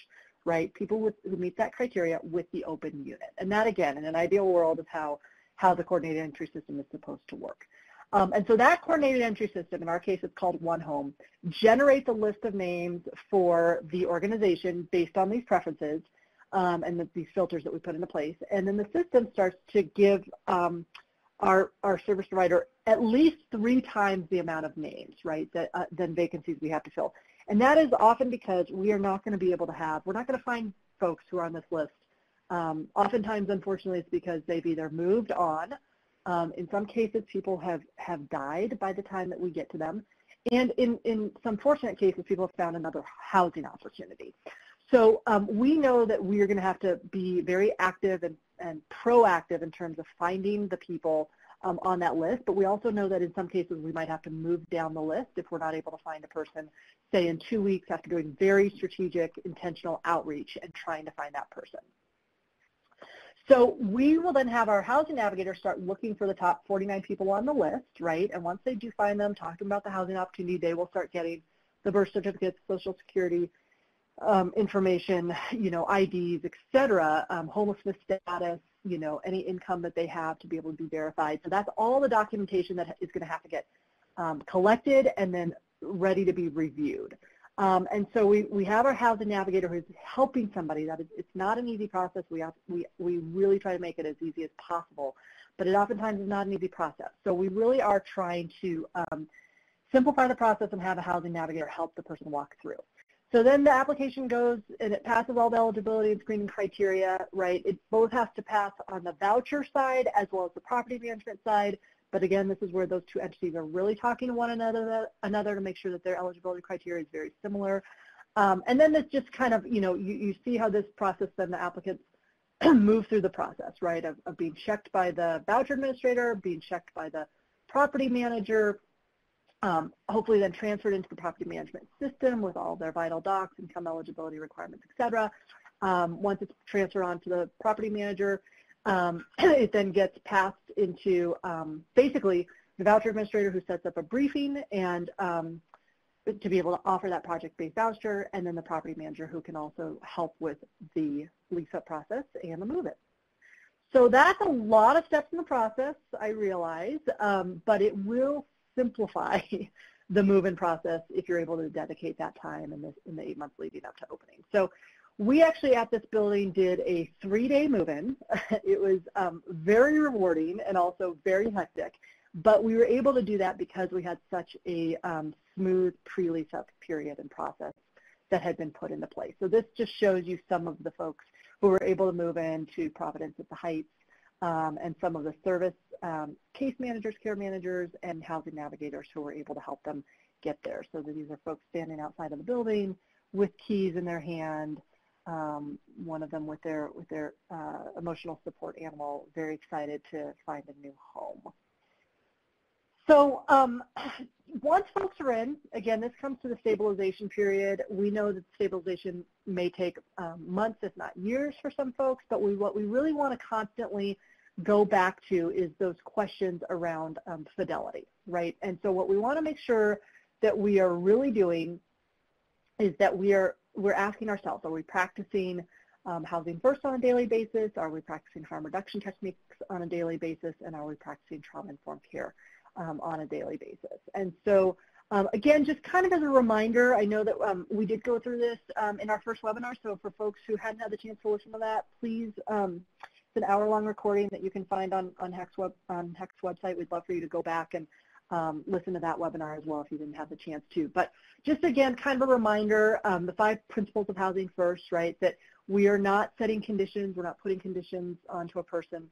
right, people who meet that criteria with the open unit. And that, again, in an ideal world, is how the coordinated entry system is supposed to work. And so that coordinated entry system, in our case it's called One Home, generates a list of names for the organization based on these preferences and these filters that we put into place. And then the system starts to give our service provider at least 3 times the amount of names, right, than vacancies we have to fill. And that is often because we are not going to be able to we're not going to find folks who are on this list. Oftentimes, unfortunately, it's because they've either moved on. In some cases, people have died by the time that we get to them. And in some fortunate cases, people have found another housing opportunity. So we know that we are going to have to be very active and proactive in terms of finding the people on that list, but we also know that in some cases we might have to move down the list if we're not able to find a person, say in 2 weeks after doing very strategic, intentional outreach and trying to find that person. So we will then have our housing navigator start looking for the top 49 people on the list, right? And once they do find them, talking about the housing opportunity, they will start getting the birth certificates, Social Security information, IDs, et cetera, homelessness status, any income that they have to be able to be verified. So that's all the documentation that is going to have to get collected and then ready to be reviewed. And so we have our housing navigator who's helping somebody. It's not an easy process. We really try to make it as easy as possible, but it oftentimes is not an easy process. So we really are trying to simplify the process and have a housing navigator help the person walk through. So then the application goes and it passes all the eligibility and screening criteria, right? It both has to pass on the voucher side as well as the property management side. But again, this is where those two entities are really talking to one another to make sure that their eligibility criteria is very similar. And then it's just kind of, you see how this process, then the applicants move through the process, right, of being checked by the voucher administrator, being checked by the property manager, hopefully then transferred into the property management system with all their vital docs, income eligibility requirements, et cetera. Once it's transferred on to the property manager, it then gets passed into basically the voucher administrator who sets up a briefing and to be able to offer that project-based voucher, and then the property manager who can also help with the lease-up process and the move-in. So that's a lot of steps in the process, I realize, but it will simplify the move-in process if you're able to dedicate that time in the 8 months leading up to opening. So we actually at this building did a 3-day move-in. It was very rewarding and also very hectic, but we were able to do that because we had such a smooth pre-lease up period and process that had been put into place. So this just shows you some of the folks who were able to move into Providence at the Heights, and some of the service case managers, care managers, and housing navigators who were able to help them get there. So these are folks standing outside of the building with keys in their hand, one of them with their emotional support animal, very excited to find a new home. So once folks are in, again, this comes to the stabilization period. We know that stabilization may take months, if not years for some folks, but what we really want to constantly go back to is those questions around fidelity, right? And so what we want to make sure that we are really doing is that we're asking ourselves, are we practicing housing first on a daily basis? Are we practicing harm reduction techniques on a daily basis? And are we practicing trauma-informed care on a daily basis? And so again, just kind of as a reminder, I know that we did go through this in our first webinar, so for folks who hadn't had the chance to listen to that, please, it's an hour-long recording that you can find on HEC's website. We'd love for you to go back and listen to that webinar as well if you didn't have the chance to. But just again, kind of a reminder, the 5 principles of housing first, right, that we are not setting conditions, we're not putting conditions onto a person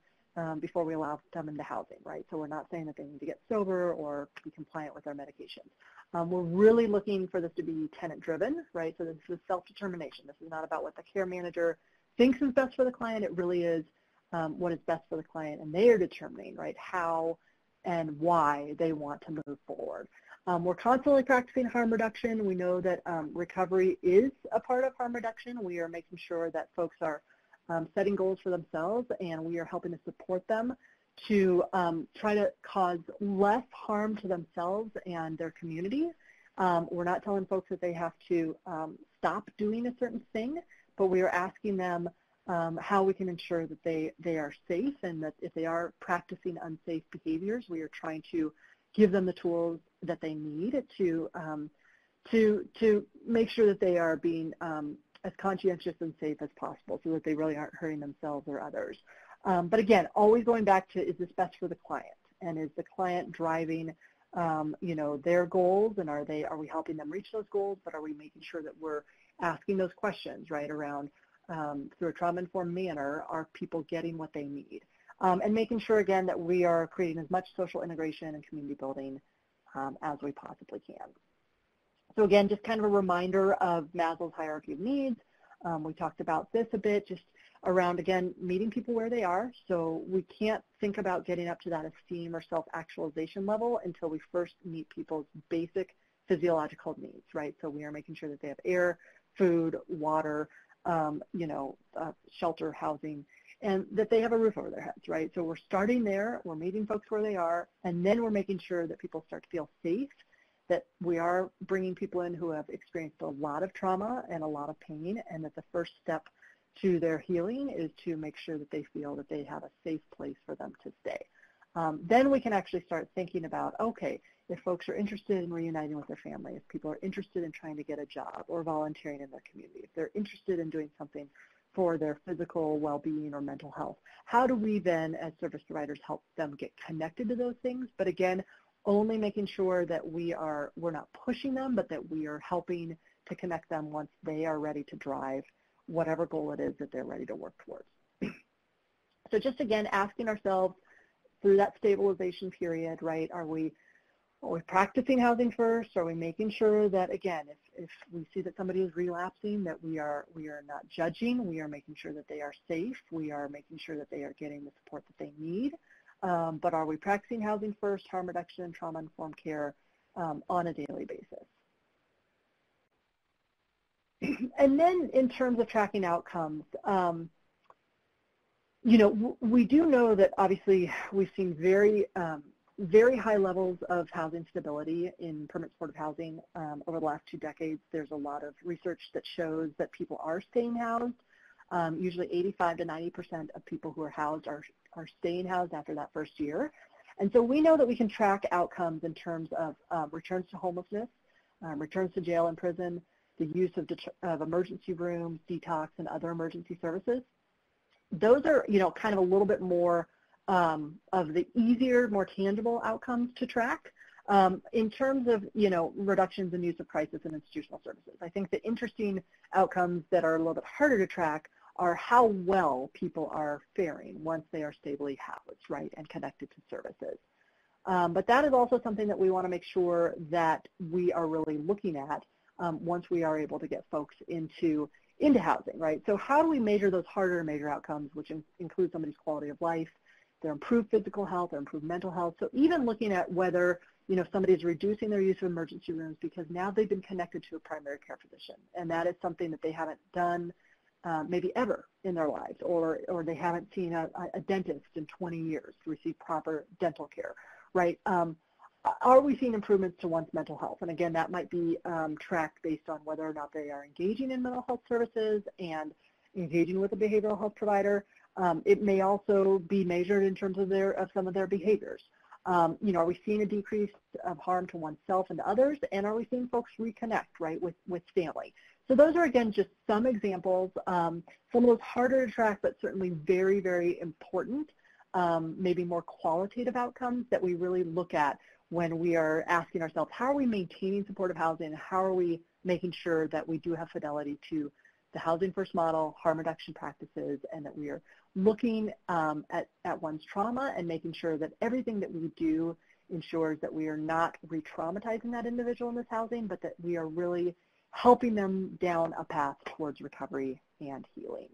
before we allow them into housing, right? So we're not saying that they need to get sober or be compliant with their medications. We're really looking for this to be tenant-driven, right? So this is self-determination. This is not about what the care manager thinks is best for the client. It really is what is best for the client, and they are determining, right, how and why they want to move forward. We're constantly practicing harm reduction. We know that recovery is a part of harm reduction. We are making sure that folks are setting goals for themselves, and we are helping to support them to try to cause less harm to themselves and their community. We're not telling folks that they have to stop doing a certain thing, but we are asking them how we can ensure that they are safe, and that if they are practicing unsafe behaviors, we are trying to give them the tools that they need to make sure that they are being as conscientious and safe as possible so that they really aren't hurting themselves or others. But again, always going back to, is this best for the client? And is the client driving their goals, and are we helping them reach those goals, but are we making sure that we're asking those questions, right, around through a trauma-informed manner, are people getting what they need? And making sure, again, that we are creating as much social integration and community building as we possibly can. So again, just kind of a reminder of Maslow's hierarchy of needs. We talked about this a bit, just around, again, meeting people where they are. So we can't think about getting up to that esteem or self-actualization level until we first meet people's basic physiological needs, right? So we are making sure that they have air, food, water, shelter, housing, and that they have a roof over their heads, right? So we're starting there, we're meeting folks where they are, and then we're making sure that people start to feel safe, that we are bringing people in who have experienced a lot of trauma and a lot of pain, and that the first step to their healing is to make sure that they feel that they have a safe place for them to stay. Then we can actually start thinking about, okay, if folks are interested in reuniting with their family, if people are interested in trying to get a job or volunteering in their community, if they're interested in doing something for their physical well-being or mental health, how do we then as service providers help them get connected to those things? But again, only making sure that we're not pushing them, but that we are helping to connect them once they are ready to drive whatever goal it is that they're ready to work towards. So just again, asking ourselves through that stabilization period, right, are we practicing housing first? Are we making sure that, again, if we see that somebody is relapsing, that we are not judging, we are making sure that they are safe, we are making sure that they are getting the support that they need, but are we practicing housing first, harm reduction, and trauma-informed care on a daily basis? And then in terms of tracking outcomes, we do know that obviously we've seen very high levels of housing stability in permanent supportive housing over the last 2 decades. There's a lot of research that shows that people are staying housed. Usually 85 to 90% of people who are housed are staying housed after that first year. And so we know that we can track outcomes in terms of returns to homelessness, returns to jail and prison, the use of emergency rooms, detox, and other emergency services. Those are, kind of a little bit more of the easier, more tangible outcomes to track. In terms of, reductions in use of crisis and institutional services, I think the interesting outcomes that are a little bit harder to track are how well people are faring once they are stably housed, right, and connected to services. But that is also something that we want to make sure that we are really looking at once we are able to get folks into housing, right? So how do we measure those harder to measure outcomes, which include somebody's quality of life, their improved physical health, their improved mental health? So even looking at whether, somebody is reducing their use of emergency rooms because now they've been connected to a primary care physician, and that is something that they haven't done maybe ever in their lives, or they haven't seen a dentist in 20 years to receive proper dental care, right? Are we seeing improvements to one's mental health? And again, that might be tracked based on whether or not they are engaging in mental health services and engaging with a behavioral health provider. It may also be measured in terms of some of their behaviors. Are we seeing a decrease of harm to oneself and to others? And are we seeing folks reconnect, right, with family? So those are, again, just some examples. Some of those harder to track, but certainly very, very important, maybe more qualitative outcomes that we really look at when we are asking ourselves, how are we maintaining supportive housing? How are we making sure that we do have fidelity to the Housing First model, harm reduction practices, and that we are looking at one's trauma and making sure that everything that we do ensures that we are not re-traumatizing that individual in this housing, but that we are really helping them down a path towards recovery and healing.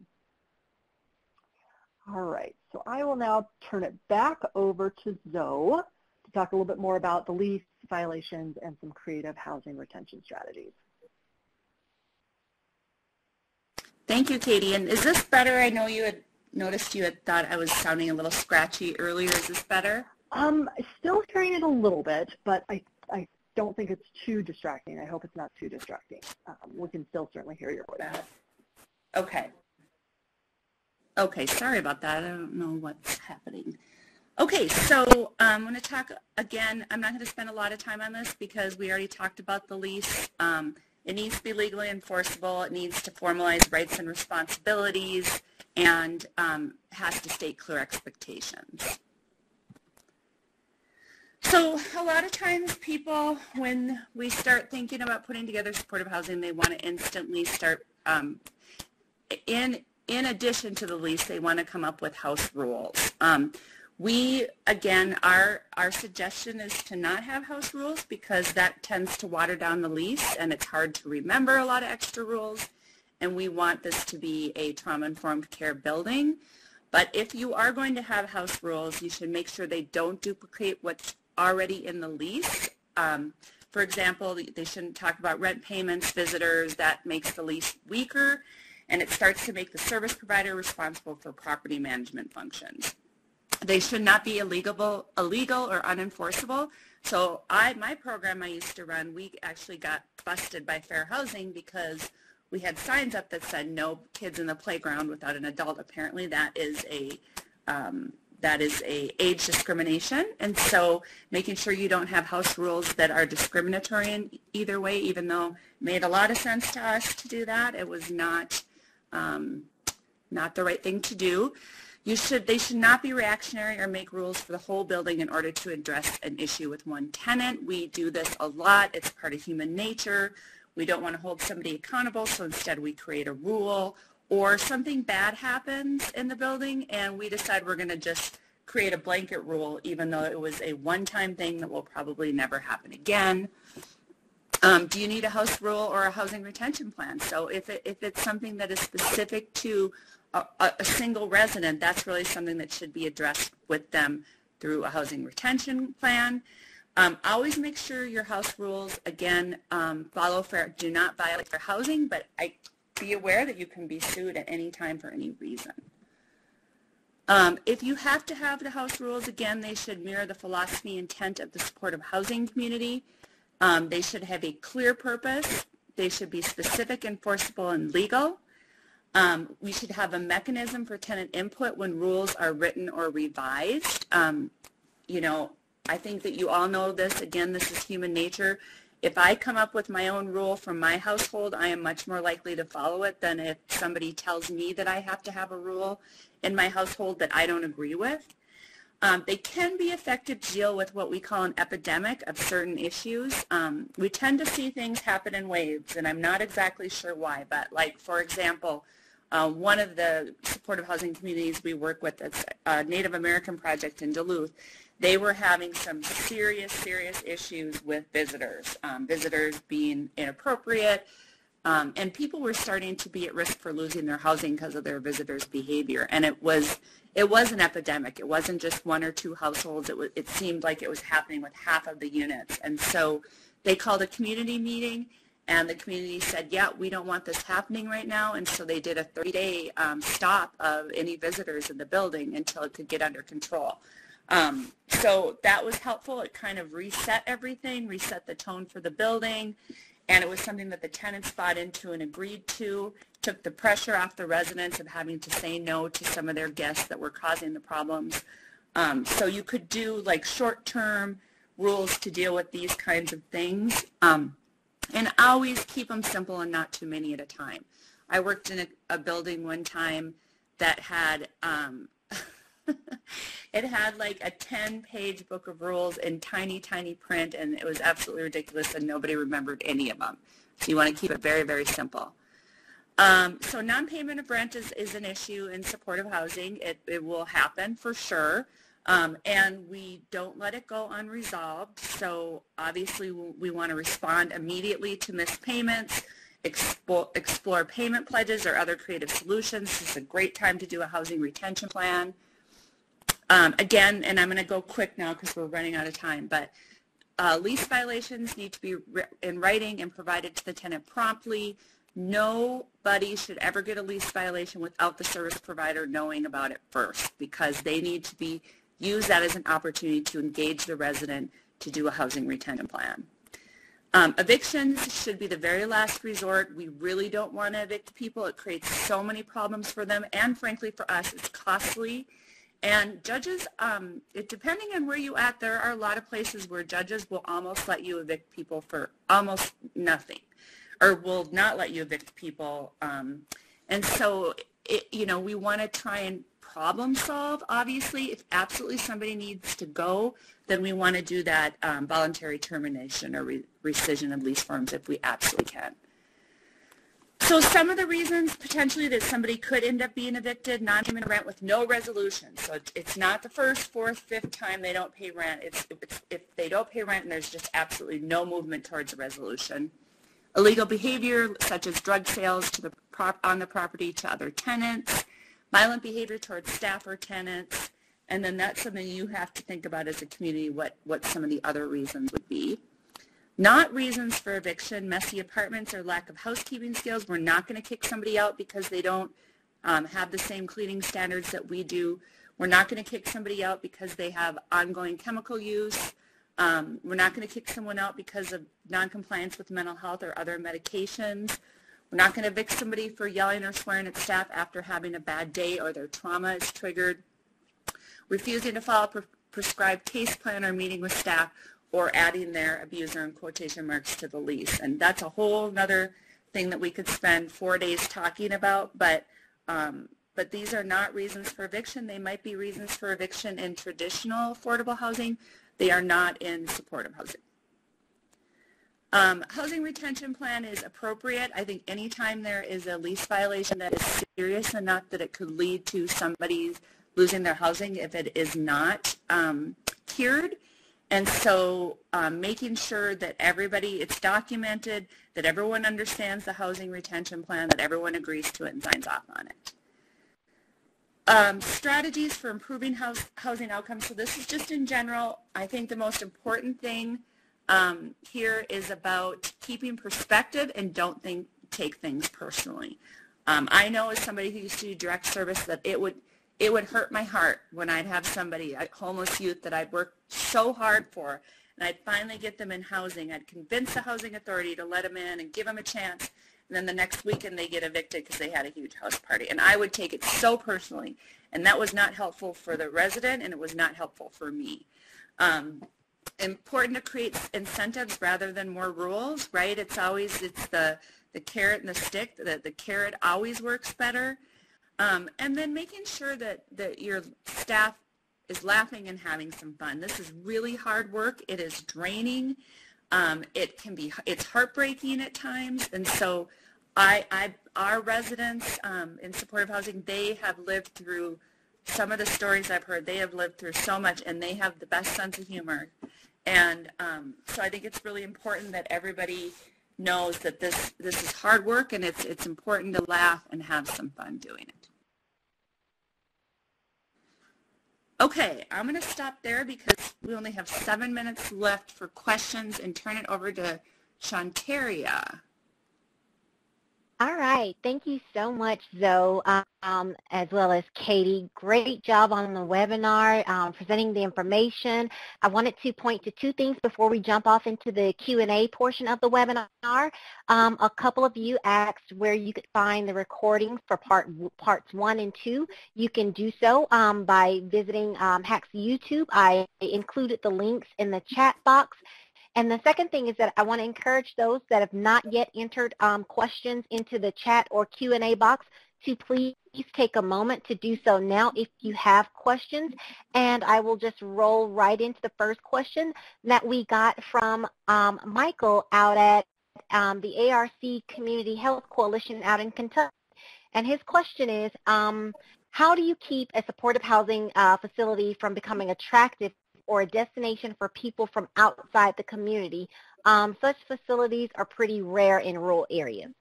All right, so I will now turn it back over to Zoe to talk a little bit more about the lease violations and some creative housing retention strategies. Thank you, Katie. And is this better? I know you had noticed you had thought I was sounding a little scratchy earlier. Is this better? Still hearing it a little bit, but I don't think it's too distracting. I hope it's not too distracting. We can still certainly hear your voice. Okay. Okay, sorry about that. I don't know what's happening. Okay, so I'm going to talk again. I'm not going to spend a lot of time on this because we already talked about the lease. It needs to be legally enforceable. It needs to formalize rights and responsibilities, and has to state clear expectations. So a lot of times people, when we start thinking about putting together supportive housing, they want to instantly start, in addition to the lease, they want to come up with house rules. Again, our suggestion is to not have house rules because that tends to water down the lease and it's hard to remember a lot of extra rules, and we want this to be a trauma-informed care building. But if you are going to have house rules, you should make sure they don't duplicate what's already in the lease. For example, they shouldn't talk about rent payments, visitors. That makes the lease weaker, and it starts to make the service provider responsible for property management functions. They should not be illegal or unenforceable. So my program I used to run, we actually got busted by Fair Housing because we had signs up that said no kids in the playground without an adult. Apparently that is a age discrimination, and so making sure you don't have house rules that are discriminatory in either way, even though it made a lot of sense to us to do that, it was not the right thing to do. They should not be reactionary or make rules for the whole building in order to address an issue with one tenant. We do this a lot. It's part of human nature. We don't want to hold somebody accountable, so instead we create a rule, or something bad happens in the building and we decide we're going to just create a blanket rule even though it was a one-time thing that will probably never happen again. Do you need a house rule or a housing retention plan? So if it's something that is specific to a single resident, that's really something that should be addressed with them through a housing retention plan. Always make sure your house rules, again, do not violate fair housing, but be aware that you can be sued at any time for any reason. If you have to have the house rules, again, they should mirror the philosophy and intent of the supportive housing community. They should have a clear purpose. They should be specific, enforceable, and legal. We should have a mechanism for tenant input when rules are written or revised. You know, I think that you all know this. Again, this is human nature. If I come up with my own rule from my household, I am much more likely to follow it than if somebody tells me that I have to have a rule in my household that I don't agree with. They can be effective to deal with what we call an epidemic of certain issues. We tend to see things happen in waves, and I'm not exactly sure why, but like, for example, one of the supportive housing communities we work with, it's a Native American project in Duluth, they were having some serious issues with visitors, visitors being inappropriate, and people were starting to be at risk for losing their housing because of their visitors' behavior. And it was an epidemic. It wasn't just one or two households. It seemed like it was happening with half of the units. And so they called a community meeting, and the community said, yeah, we don't want this happening right now. And so they did a 30-day stop of any visitors in the building until it could get under control. So that was helpful. It kind of reset everything, reset the tone for the building, and it was something that the tenants bought into and agreed to, took the pressure off the residents of having to say no to some of their guests that were causing the problems. So you could do like short-term rules to deal with these kinds of things, and always keep them simple and not too many at a time. I worked in a building one time that had It had like a 10-page book of rules in tiny, tiny print, and it was absolutely ridiculous, and nobody remembered any of them. So you want to keep it very, very simple. So non-payment of rent is an issue in supportive housing. It will happen for sure, and we don't let it go unresolved. So obviously we want to respond immediately to missed payments, explore payment pledges or other creative solutions. This is a great time to do a housing retention plan. Again, and I'm going to go quick now because we're running out of time, but lease violations need to be in writing and provided to the tenant promptly. Nobody should ever get a lease violation without the service provider knowing about it first, because they need to use that as an opportunity to engage the resident to do a housing retention plan. Evictions should be the very last resort. We really don't want to evict people. It creates so many problems for them, and frankly for us, it's costly. And judges, depending on where you at, there are a lot of places where judges will almost let you evict people for almost nothing, or will not let you evict people. And so, we want to try and problem solve. Obviously, if absolutely somebody needs to go, then we want to do that voluntary termination or rescission of lease forms if we absolutely can. So some of the reasons potentially that somebody could end up being evicted: non-payment of rent with no resolution. So it's not the first, fourth, fifth time they don't pay rent. It's if they don't pay rent and there's just absolutely no movement towards a resolution. Illegal behavior such as drug sales on the property to other tenants, violent behavior towards staff or tenants, and then that's something you have to think about as a community, what some of the other reasons would be. Not reasons for eviction: messy apartments or lack of housekeeping skills. We're not going to kick somebody out because they don't have the same cleaning standards that we do. We're not going to kick somebody out because they have ongoing chemical use. We're not going to kick someone out because of noncompliance with mental health or other medications. We're not going to evict somebody for yelling or swearing at staff after having a bad day or their trauma is triggered. Refusing to follow a prescribed case plan or meeting with staff, or adding their abuser in quotation marks to the lease. And that's a whole other thing that we could spend 4 days talking about, but these are not reasons for eviction. They might be reasons for eviction in traditional affordable housing. They are not in supportive housing. Housing retention plan is appropriate. I think anytime there is a lease violation that is serious enough that it could lead to somebody losing their housing if it is not cured. And so making sure that it's documented, that everyone understands the housing retention plan, that everyone agrees to it and signs off on it. Strategies for improving housing outcomes. So this is just in general. I think the most important thing here is about keeping perspective and don't take things personally. I know as somebody who used to do direct service that it would hurt my heart when I'd have somebody, a homeless youth that I'd worked so hard for, and I'd finally get them in housing. I'd convince the housing authority to let them in and give them a chance, and then the next weekend they get evicted because they had a huge house party. And I would take it so personally, and that was not helpful for the resident, and it was not helpful for me. Important to create incentives rather than more rules, right? It's the carrot and the stick. The carrot always works better. And then making sure that your staff is laughing and having some fun. This is really hard work. It is draining. It's heartbreaking at times. And so our residents in supportive housing, they have lived through some of the stories I've heard. They have lived through so much, and they have the best sense of humor. And so I think it's really important that everybody knows that this is hard work, and it's important to laugh and have some fun doing it. Okay, I'm going to stop there because we only have 7 minutes left for questions and turn it over to Shantaria. All right. Thank you so much, Zoe, as well as Katie. Great job on the webinar, presenting the information. I wanted to point to two things before we jump off into the Q&A portion of the webinar. A couple of you asked where you could find the recordings for parts 1 and 2. You can do so by visiting HAC's YouTube. I included the links in the chat box. And the second thing is that I want to encourage those that have not yet entered questions into the chat or Q&A box to please take a moment to do so now if you have questions. And I will just roll right into the first question that we got from Michael out at the ARC Community Health Coalition out in Kentucky. And his question is, how do you keep a supportive housing facility from becoming attractive or a destination for people from outside the community? Such facilities are pretty rare in rural areas.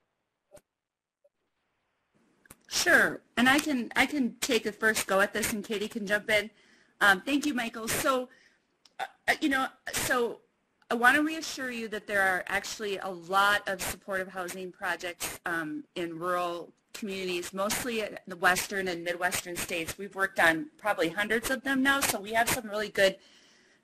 Sure, and I can take a first go at this, and Katie can jump in. Thank you, Michael. So, so I want to reassure you that there are actually a lot of supportive housing projects in rural communities, mostly in the western and midwestern states. We've worked on probably hundreds of them now, so we have some really good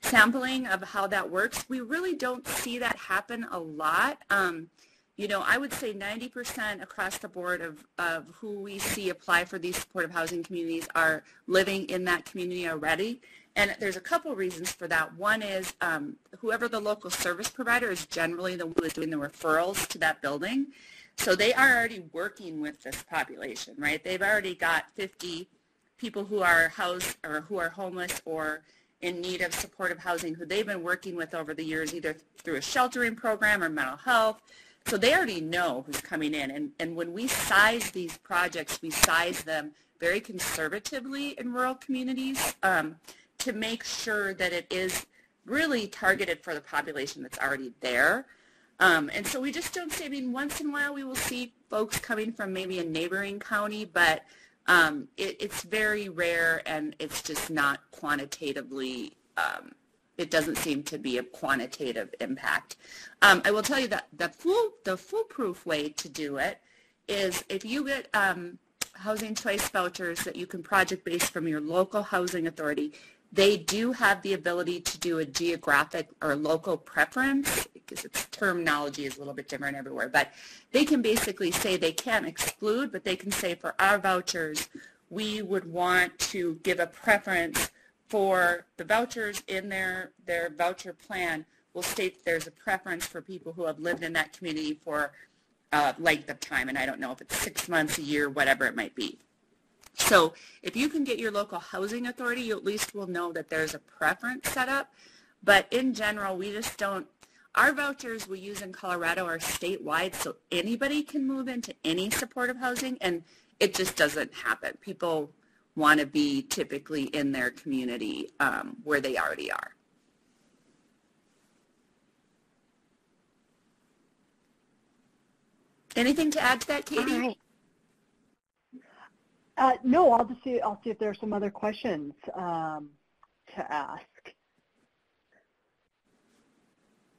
sampling of how that works. We really don't see that happen a lot. I would say 90% across the board of who we see apply for these supportive housing communities are living in that community already. And there's a couple reasons for that. One is whoever the local service provider is generally the one who is doing the referrals to that building. So they are already working with this population, right? They've already got 50 people who are housed or who are homeless or in need of supportive housing who they've been working with over the years, either through a sheltering program or mental health. So they already know who's coming in. And when we size these projects, we size them very conservatively in rural communities to make sure that it is really targeted for the population that's already there. And so we just don't see, I mean, once in a while we will see folks coming from maybe a neighboring county, but it's very rare, and it's just not quantitatively, it doesn't seem to be a quantitative impact. I will tell you that the foolproof way to do it is if you get housing choice vouchers that you can project-based from your local housing authority, they do have the ability to do a geographic or local preference, because its terminology is a little bit different everywhere, but they can basically say they can't exclude, but they can say for our vouchers, we would want to give a preference for the vouchers in their voucher plan will state there's a preference for people who have lived in that community for length of time, and I don't know if it's 6 months, a year, whatever it might be. So if you can get your local housing authority, you at least will know that there's a preference set up. But in general, we just don't, our vouchers we use in Colorado are statewide, so anybody can move into any supportive housing, and it just doesn't happen. People want to be typically in their community where they already are. Anything to add to that, Katie? All right. No, I'll see if there are some other questions to ask.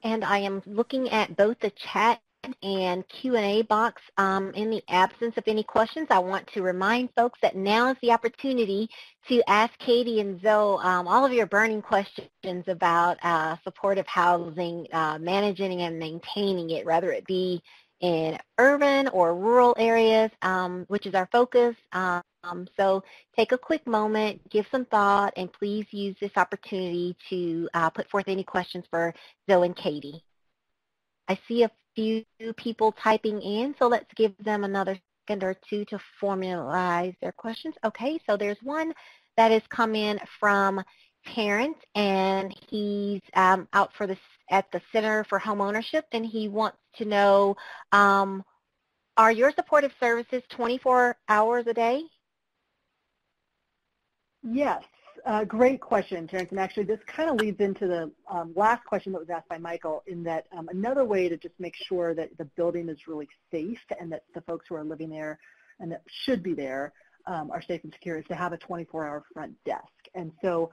And I am looking at both the chat and Q&A box. In the absence of any questions, I want to remind folks that now is the opportunity to ask Katie and Zoe all of your burning questions about supportive housing, managing and maintaining it, whether it be in urban or rural areas, which is our focus. So take a quick moment, give some thought, and please use this opportunity to put forth any questions for Zoe and Katie. I see a few people typing in, so let's give them another second or two to formalize their questions. Okay, so there's one that has come in from Terrence, and he's out for this at the Center for Home Ownership, and he wants to know, are your supportive services 24 hours a day? Yes, great question, Terrence. And actually, this kind of leads into the last question that was asked by Michael, in that another way to just make sure that the building is really safe and that the folks who are living there and that should be there are safe and secure is to have a 24-hour front desk. And so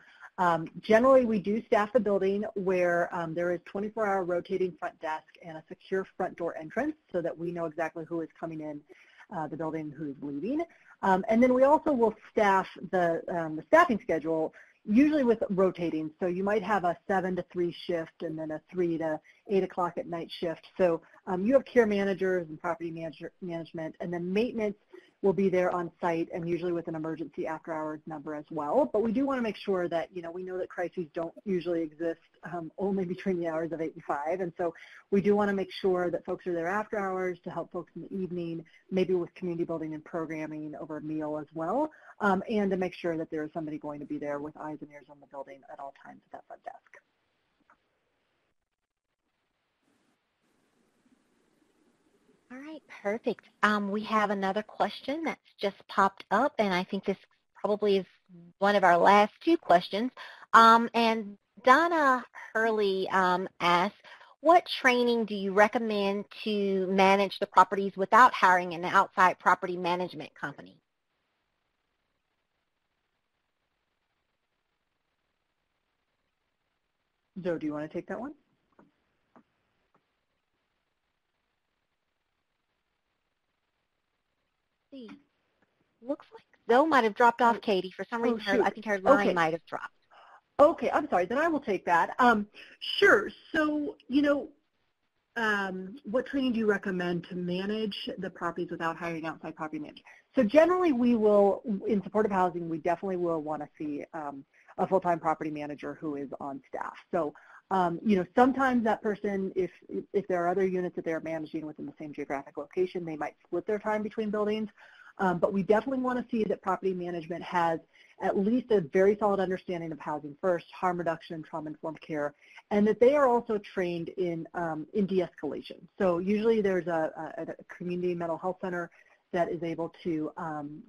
generally, we do staff the building where there is 24-hour rotating front desk and a secure front door entrance so that we know exactly who is coming in the building, who's leaving. And then we also will staff the staffing schedule, usually with rotating. So you might have a 7 to 3 shift and then a 3 to 8 o'clock at night shift. So you have care managers and property management, and then maintenance. will be there on site and usually with an emergency after hours number as well. But we do want to make sure that, we know that crises don't usually exist only between the hours of 8 and 5. And so we do want to make sure that folks are there after hours to help folks in the evening, maybe with community building and programming over a meal as well, and to make sure that there is somebody going to be there with eyes and ears on the building at all times at that front desk. All right, perfect. We have another question that's just popped up, and I think this probably is one of our last two questions. And Donna Hurley asks, what training do you recommend to manage the properties without hiring an outside property management company? Zoe, do you want to take that one? See. Looks like Zoe might have dropped off, Katie. For some reason, I think her line might have dropped. Okay, I'm sorry. Then I will take that. Sure. So, what training do you recommend to manage the properties without hiring an outside property manager? So generally, we will, in supportive housing, we definitely will want to see a full-time property manager who is on staff. So, sometimes that person, if there are other units that they're managing within the same geographic location, they might split their time between buildings. But we definitely want to see that property management has at least a very solid understanding of housing first, harm reduction, trauma-informed care, and that they are also trained in de-escalation. So usually there's a community mental health center that is able to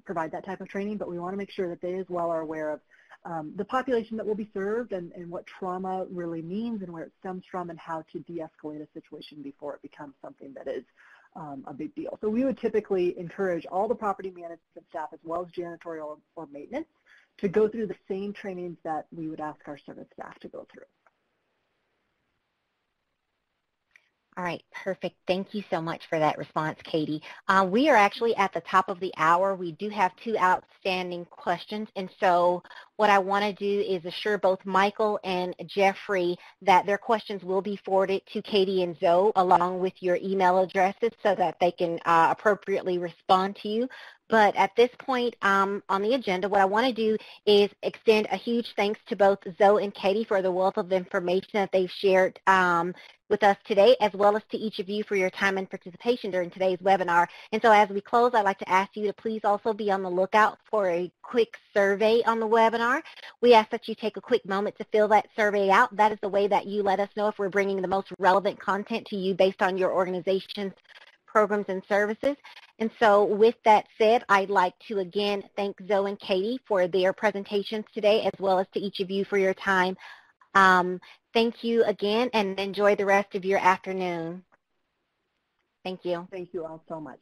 provide that type of training, but we want to make sure that they as well are aware of the population that will be served and what trauma really means and where it stems from and how to de-escalate a situation before it becomes something that is a big deal. So we would typically encourage all the property management staff as well as janitorial or maintenance to go through the same trainings that we would ask our service staff to go through. All right, perfect. Thank you so much for that response, Katie. We are actually at the top of the hour. We do have two outstanding questions, and so what I want to do is assure both Michael and Jeffrey that their questions will be forwarded to Katie and Zoe along with your email addresses so that they can appropriately respond to you. But at this point on the agenda, what I want to do is extend a huge thanks to both Zoe and Katie for the wealth of information that they've shared with us today, as well as to each of you for your time and participation during today's webinar. And so as we close, I'd like to ask you to please also be on the lookout for a quick survey on the webinar. We ask that you take a quick moment to fill that survey out. That is the way that you let us know if we're bringing the most relevant content to you based on your organization's programs and services. And so with that said, I'd like to again thank Zoe and Katie for their presentations today, as well as to each of you for your time. Thank you again, and enjoy the rest of your afternoon. Thank you. Thank you all so much.